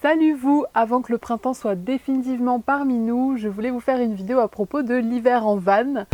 Salut vous! Avant que le printemps soit définitivement parmi nous, je voulais vous faire une vidéo à propos de l'hiver en van.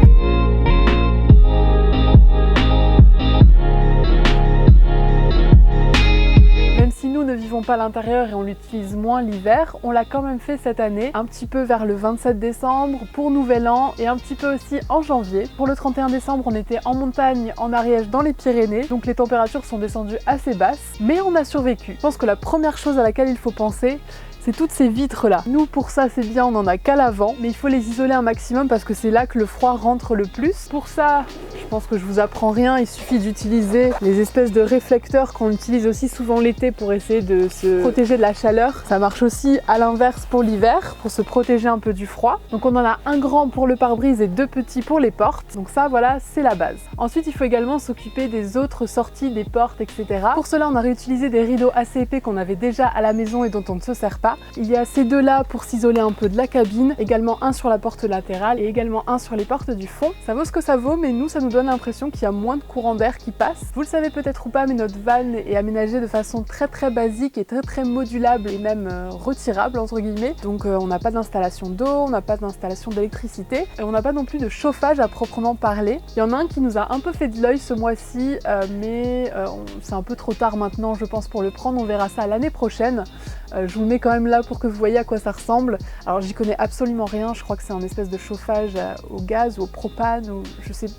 Même si nous ne vivons pas à l'intérieur et on l'utilise moins l'hiver, on l'a quand même fait cette année, un petit peu vers le 27 décembre pour Nouvel An et un petit peu aussi en janvier. Pour le 31 décembre, on était en montagne, en Ariège, dans les Pyrénées, donc les températures sont descendues assez basses, mais on a survécu. Je pense que la première chose à laquelle il faut penser, c'est toutes ces vitres là. Nous pour ça c'est bien, on en a qu'à l'avant, mais il faut les isoler un maximum parce que c'est là que le froid rentre le plus. Pour ça, je pense que je vous apprends rien, il suffit d'utiliser les espèces de réflecteurs qu'on utilise aussi souvent l'été pour essayer de se protéger de la chaleur. Ça marche aussi à l'inverse pour l'hiver, pour se protéger un peu du froid. Donc on en a un grand pour le pare-brise et deux petits pour les portes. Donc ça voilà, c'est la base. Ensuite il faut également s'occuper des autres sorties, des portes, etc. Pour cela on a réutilisé des rideaux assez épais qu'on avait déjà à la maison et dont on ne se sert pas. Il y a ces deux là pour s'isoler un peu de la cabine, également un sur la porte latérale et également un sur les portes du fond. Ça vaut ce que ça vaut, mais nous ça nous donne l'impression qu'il y a moins de courant d'air qui passe. Vous le savez peut-être ou pas, mais notre van est aménagée de façon très basique et très modulable et même retirable entre guillemets. Donc on n'a pas d'installation d'eau, on n'a pas d'installation d'électricité et on n'a pas non plus de chauffage à proprement parler. Il y en a un qui nous a un peu fait de l'œil ce mois-ci, mais c'est un peu trop tard maintenant je pense pour le prendre, on verra ça l'année prochaine. Je vous le mets quand même là pour que vous voyez à quoi ça ressemble. Alors j'y connais absolument rien, je crois que c'est un espèce de chauffage au gaz ou au propane ou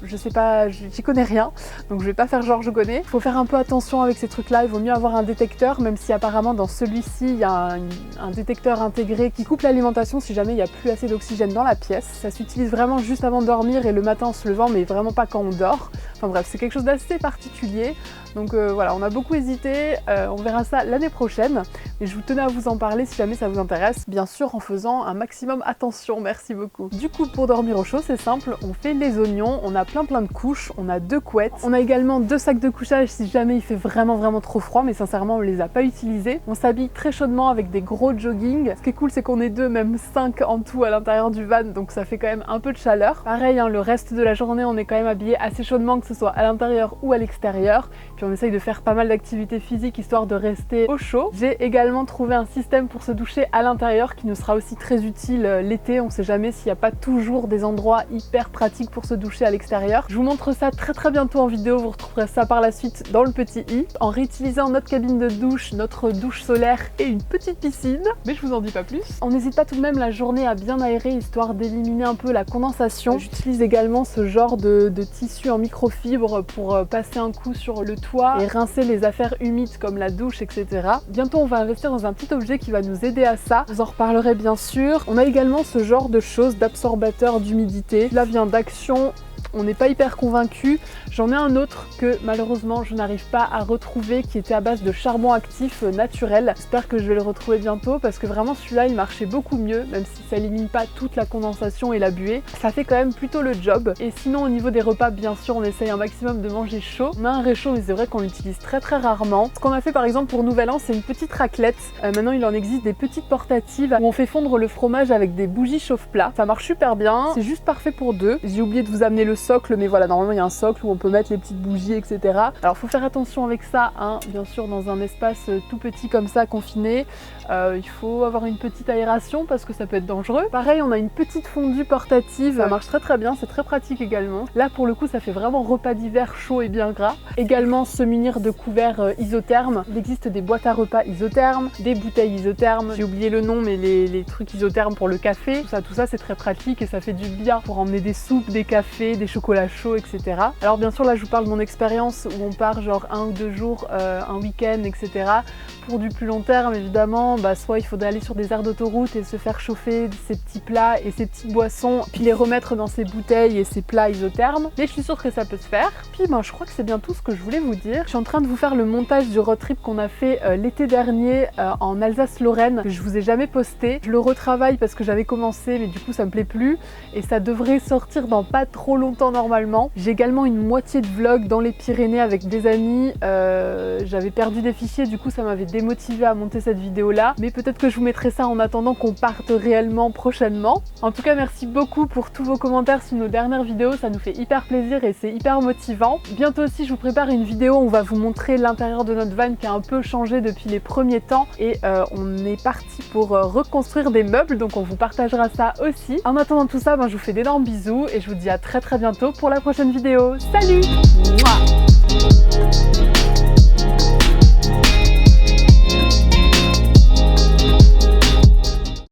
je sais pas, j'y connais rien, donc je vais pas faire genre je connais. Il faut faire un peu attention avec ces trucs là, il vaut mieux avoir un détecteur, même si apparemment dans celui-ci il y a un détecteur intégré qui coupe l'alimentation si jamais il n'y a plus assez d'oxygène dans la pièce. Ça s'utilise vraiment juste avant de dormir et le matin en se levant, mais vraiment pas quand on dort. Enfin bref, c'est quelque chose d'assez particulier. Donc voilà, on a beaucoup hésité, on verra ça l'année prochaine, mais je vous tenais à vous en parler si jamais ça vous intéresse, bien sûr en faisant un maximum attention, merci beaucoup. Du coup, pour dormir au chaud, c'est simple, on fait les oignons, on a plein de couches, on a 2 couettes, on a également 2 sacs de couchage si jamais il fait vraiment trop froid, mais sincèrement on les a pas utilisés. On s'habille très chaudement avec des gros jogging. Ce qui est cool, c'est qu'on est 2, même 5 en tout à l'intérieur du van, donc ça fait quand même un peu de chaleur. Pareil, hein, le reste de la journée, on est quand même habillé assez chaudement, que ce soit à l'intérieur ou à l'extérieur. Puis on essaye de faire pas mal d'activités physiques histoire de rester au chaud. J'ai également trouvé un système pour se doucher à l'intérieur qui nous sera aussi très utile l'été. On sait jamais s'il n'y a pas toujours des endroits hyper pratiques pour se doucher à l'extérieur. Je vous montre ça très bientôt en vidéo, vous retrouverez ça par la suite dans le petit i. En réutilisant notre cabine de douche, notre douche solaire et une petite piscine, mais je vous en dis pas plus. On n'hésite pas tout de même la journée à bien aérer histoire d'éliminer un peu la condensation. J'utilise également ce genre de tissu en microfibre pour passer un coup sur le toit et rincer les affaires humides comme la douche, etc. Bientôt on va investir dans un petit objet qui va nous aider à ça, je vous en reparlerai bien sûr. On a également ce genre de choses d'absorbateur d'humidité. Là vient d'Action. On n'est pas hyper convaincu. J'en ai un autre que malheureusement je n'arrive pas à retrouver qui était à base de charbon actif naturel. J'espère que je vais le retrouver bientôt parce que vraiment celui-là il marchait beaucoup mieux, même si ça élimine pas toute la condensation et la buée. Ça fait quand même plutôt le job. Et sinon au niveau des repas, bien sûr on essaye un maximum de manger chaud. On a un réchaud mais c'est vrai qu'on l'utilise très rarement. Ce qu'on a fait par exemple pour Nouvel An, c'est une petite raclette. Maintenant il en existe des petites portatives où on fait fondre le fromage avec des bougies chauffe-plat. Ça marche super bien, c'est juste parfait pour 2. J'ai oublié de vous amener le socle, mais voilà, normalement il y a un socle où on peut mettre les petites bougies, etc. Alors faut faire attention avec ça, hein, bien sûr dans un espace tout petit comme ça, confiné, il faut avoir une petite aération parce que ça peut être dangereux. Pareil, on a une petite fondue portative, ça marche très bien, c'est très pratique également. Là pour le coup ça fait vraiment repas d'hiver chaud et bien gras. Également se munir de couverts isothermes. Il existe des boîtes à repas isothermes, des bouteilles isothermes, j'ai oublié le nom mais les trucs isothermes pour le café, tout ça c'est très pratique et ça fait du bien pour emmener des soupes, des cafés, des chocolats chauds, etc. Alors bien sûr là je vous parle de mon expérience où on part genre 1 ou 2 jours, un week-end, etc. Pour du plus long terme évidemment, soit il faudrait aller sur des aires d'autoroute et se faire chauffer ces petits plats et ces petites boissons, puis les remettre dans ces bouteilles et ces plats isothermes, mais je suis sûre que ça peut se faire. Puis je crois que c'est bien tout ce que je voulais vous dire. Je suis en train de vous faire le montage du road trip qu'on a fait l'été dernier en Alsace-Lorraine, que je vous ai jamais posté. Je le retravaille parce que j'avais commencé mais du coup ça me plaît plus et ça devrait sortir dans pas trop longtemps temps normalement. J'ai également une moitié de vlog dans les Pyrénées avec des amis. J'avais perdu des fichiers, du coup ça m'avait démotivé à monter cette vidéo là, mais peut-être que je vous mettrai ça en attendant qu'on parte réellement prochainement. En tout cas, merci beaucoup pour tous vos commentaires sous nos dernières vidéos, ça nous fait hyper plaisir et c'est hyper motivant. Bientôt aussi je vous prépare une vidéo où on va vous montrer l'intérieur de notre van qui a un peu changé depuis les premiers temps et on est parti pour reconstruire des meubles, donc on vous partagera ça aussi. En attendant tout ça, je vous fais d'énormes bisous et je vous dis à très bientôt pour la prochaine vidéo. Salut! Mouah.